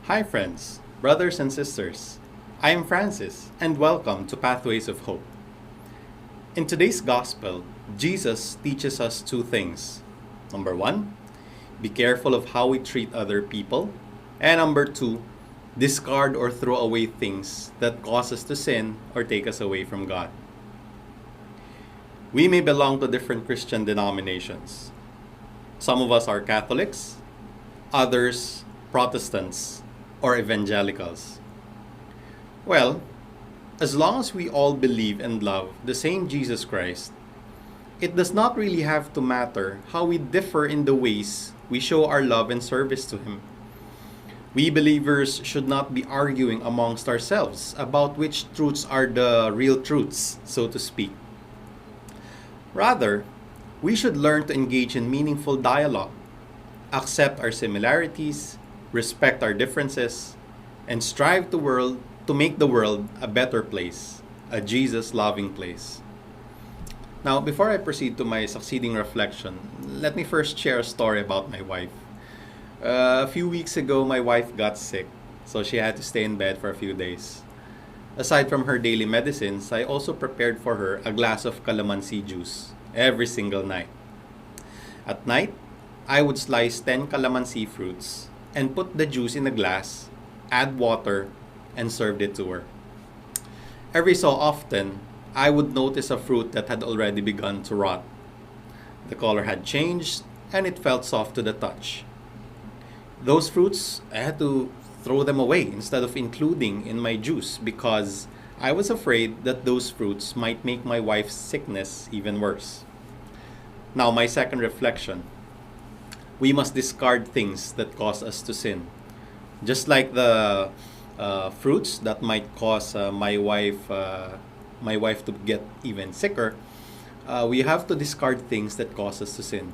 Hi, friends, brothers, and sisters. I am Francis, and welcome to Pathways of Hope. In today's Gospel, Jesus teaches us two things. Number one, be careful of how we treat other people. And number two, discard or throw away things that cause us to sin or take us away from God. We may belong to different Christian denominations. Some of us are Catholics, others Protestants or evangelicals. Well, as long as we all believe and love the same Jesus Christ, it does not really have to matter how we differ in the ways we show our love and service to Him. We believers should not be arguing amongst ourselves about which truths are the real truths, so to speak. Rather, we should learn to engage in meaningful dialogue, accept our similarities, respect our differences, and strive to make the world a better place, a Jesus-loving place. Now, before I proceed to my succeeding reflection, let me first share a story about my wife. A few weeks ago, my wife got sick, so she had to stay in bed for a few days. Aside from her daily medicines, I also prepared for her a glass of calamansi juice every single night. At night, I would slice 10 calamansi fruits and put the juice in a glass, add water, and served it to her. Every so often, I would notice a fruit that had already begun to rot. The color had changed, and it felt soft to the touch. Those fruits, I had to throw them away instead of including in my juice because I was afraid that those fruits might make my wife's sickness even worse. Now, my second reflection. We must discard things that cause us to sin. Just like the fruits that might cause my wife to get even sicker, we have to discard things that cause us to sin.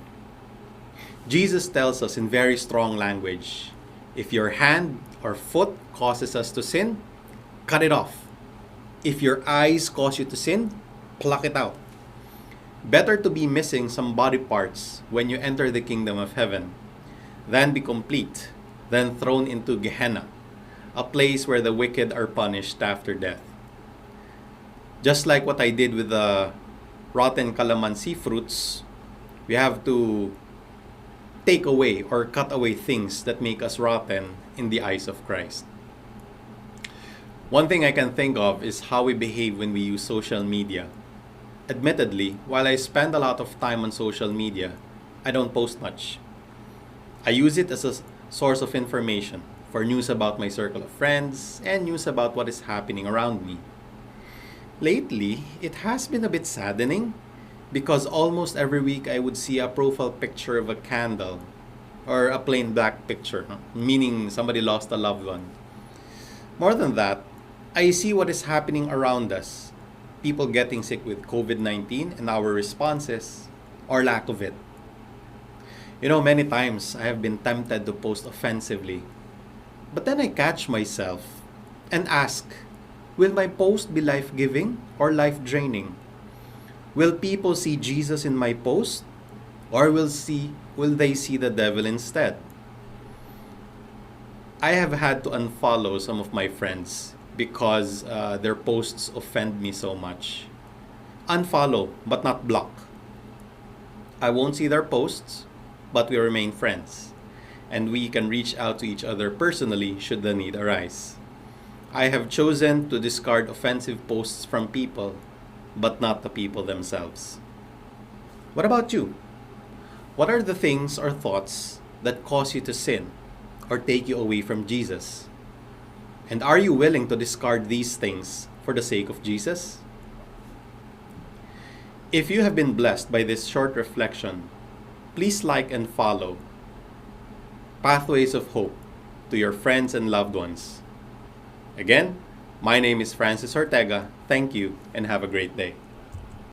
Jesus tells us in very strong language, if your hand or foot causes us to sin, cut it off. If your eyes cause you to sin, pluck it out. Better to be missing some body parts when you enter the kingdom of heaven than be complete, than thrown into Gehenna, a place where the wicked are punished after death. Just like what I did with the rotten calamansi fruits, we have to take away or cut away things that make us rotten in the eyes of Christ. One thing I can think of is how we behave when we use social media. Admittedly, while I spend a lot of time on social media, I don't post much. I use it as a source of information for news about my circle of friends and news about what is happening around me. Lately, it has been a bit saddening because almost every week I would see a profile picture of a candle or a plain black picture, meaning somebody lost a loved one. More than that, I see what is happening around us. People getting sick with COVID-19 and our responses or lack of it. Many times I have been tempted to post offensively. But then I catch myself and ask, will my post be life-giving or life-draining? Will people see Jesus in my post or will they see the devil instead? I have had to unfollow some of my friends because their posts offend me so much. Unfollow, but not block. I won't see their posts, but we remain friends, and we can reach out to each other personally should the need arise. I have chosen to discard offensive posts from people, but not the people themselves. What about you? What are the things or thoughts that cause you to sin or take you away from Jesus? And are you willing to discard these things for the sake of Jesus? If you have been blessed by this short reflection, please like and follow Pathways of Hope to your friends and loved ones. Again, my name is Francis Ortega. Thank you and have a great day.